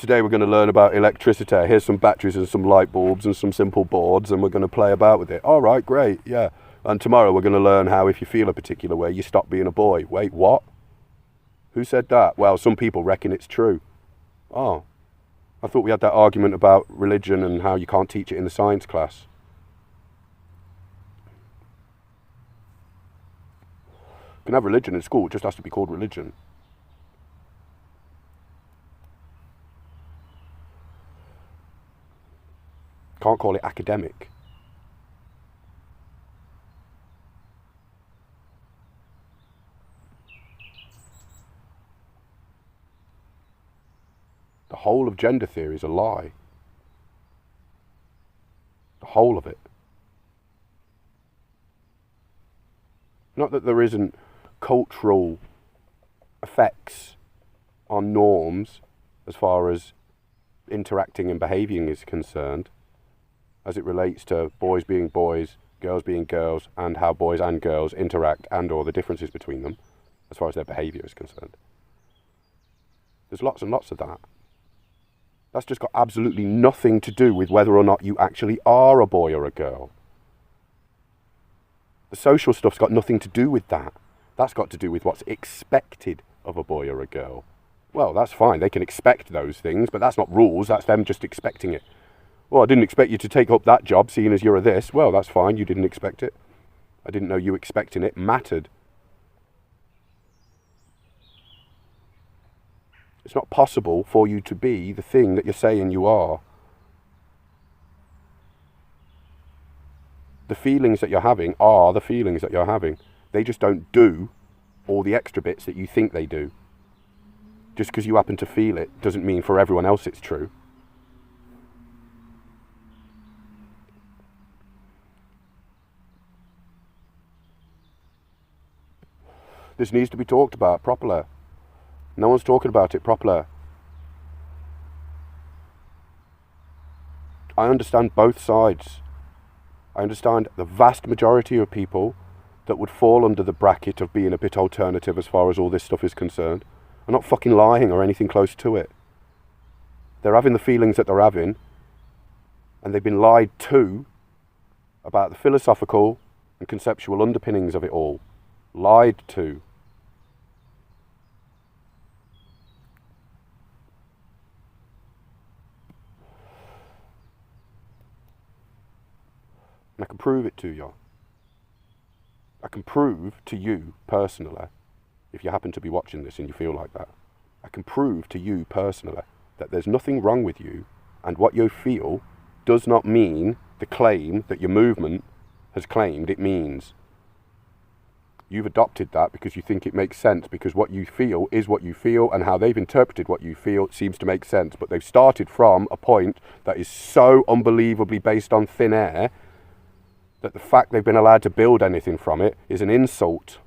today we're going to learn about electricity. Here's some batteries and some light bulbs and some simple boards, and we're going to play about with it. All right, great, yeah. And tomorrow we're going to learn how if you feel a particular way, you stop being a boy. Wait, what? Who said that? Well, some people reckon it's true. Oh, I thought we had that argument about religion and how you can't teach it in the science class. You can have religion in school, it just has to be called religion. Can't call it academic. The whole of gender theory is a lie. The whole of it. Not that there isn't cultural effects on norms as far as interacting and behaving is concerned, as it relates to boys being boys, girls being girls, and how boys and girls interact and or the differences between them as far as their behaviour is concerned. There's lots and lots of that. That's just got absolutely nothing to do with whether or not you actually are a boy or a girl. The social stuff's got nothing to do with that. That's got to do with what's expected of a boy or a girl. Well, that's fine, they can expect those things, but that's not rules, that's them just expecting it. Well, I didn't expect you to take up that job, seeing as you're a this. Well, that's fine, you didn't expect it. I didn't know you expecting it mattered. It's not possible for you to be the thing that you're saying you are. The feelings that you're having are the feelings that you're having. They just don't do all the extra bits that you think they do. Just because you happen to feel it doesn't mean for everyone else it's true. This needs to be talked about properly. No one's talking about it properly. I understand both sides. I understand the vast majority of people that would fall under the bracket of being a bit alternative as far as all this stuff is concerned. I'm not fucking lying or anything close to it. They're having the feelings that they're having, and they've been lied to about the philosophical and conceptual underpinnings of it all. Lied to. And I can prove it to you. I can prove to you personally, if you happen to be watching this and you feel like that, I can prove to you personally that there's nothing wrong with you, and what you feel does not mean the claim that your movement has claimed it means. You've adopted that because you think it makes sense, because what you feel is what you feel, and how they've interpreted what you feel seems to make sense. But they've started from a point that is so unbelievably based on thin air that the fact they've been allowed to build anything from it is an insult.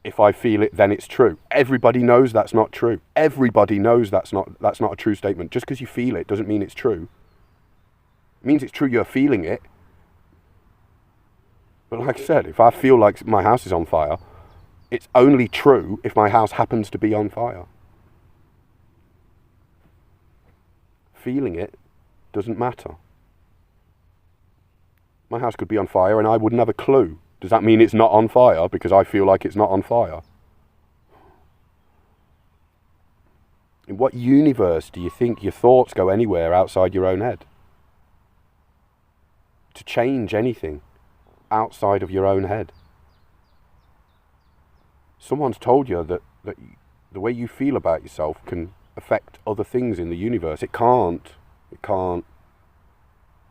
If I feel it, then it's true. Everybody knows that's not true. Everybody knows that's not a true statement. Just because you feel it doesn't mean it's true. It means it's true you're feeling it. But like I said, if I feel like my house is on fire, it's only true if my house happens to be on fire. Feeling it doesn't matter. My house could be on fire and I wouldn't have a clue. Does that mean it's not on fire because I feel like it's not on fire? In what universe do you think your thoughts go anywhere outside your own head? To change anything outside of your own head? Someone's told you that the way you feel about yourself can affect other things in the universe. It can't. It can't.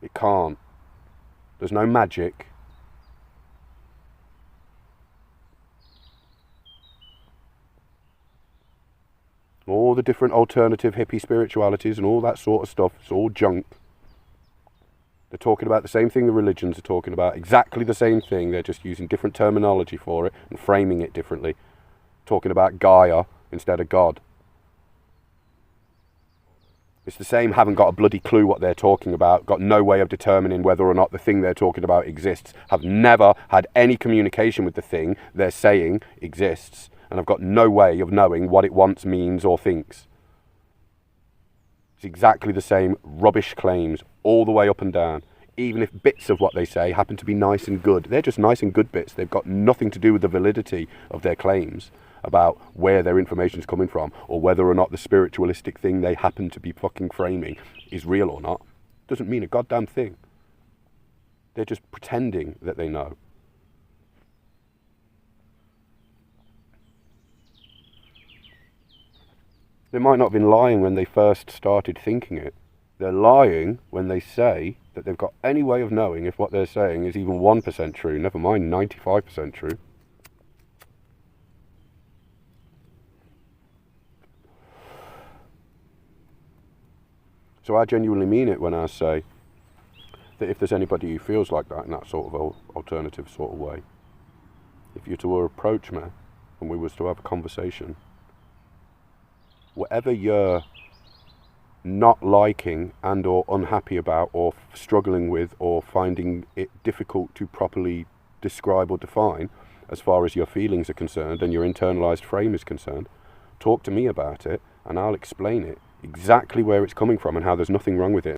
It can't. There's no magic. All the different alternative hippie spiritualities and all that sort of stuff, it's all junk. They're talking about the same thing the religions are talking about, exactly the same thing. They're just using different terminology for it and framing it differently. Talking about Gaia instead of God. It's the same, haven't got a bloody clue what they're talking about, got no way of determining whether or not the thing they're talking about exists, have never had any communication with the thing they're saying exists, and have got no way of knowing what it wants, means, or thinks. It's exactly the same rubbish claims all the way up and down. Even if bits of what they say happen to be nice and good, they're just nice and good bits. They've got nothing to do with the validity of their claims about where their information is coming from, or whether or not the spiritualistic thing they happen to be fucking framing is real or not. Doesn't mean a goddamn thing. They're just pretending that they know. They might not have been lying when they first started thinking it. They're lying when they say that they've got any way of knowing if what they're saying is even 1% true, never mind 95% true. So I genuinely mean it when I say that if there's anybody who feels like that in that sort of alternative sort of way, if you were to approach me and we was to have a conversation, whatever you're not liking and or unhappy about or struggling with or finding it difficult to properly describe or define as far as your feelings are concerned and your internalized frame is concerned, talk to me about it and I'll explain it exactly where it's coming from and how there's nothing wrong with it.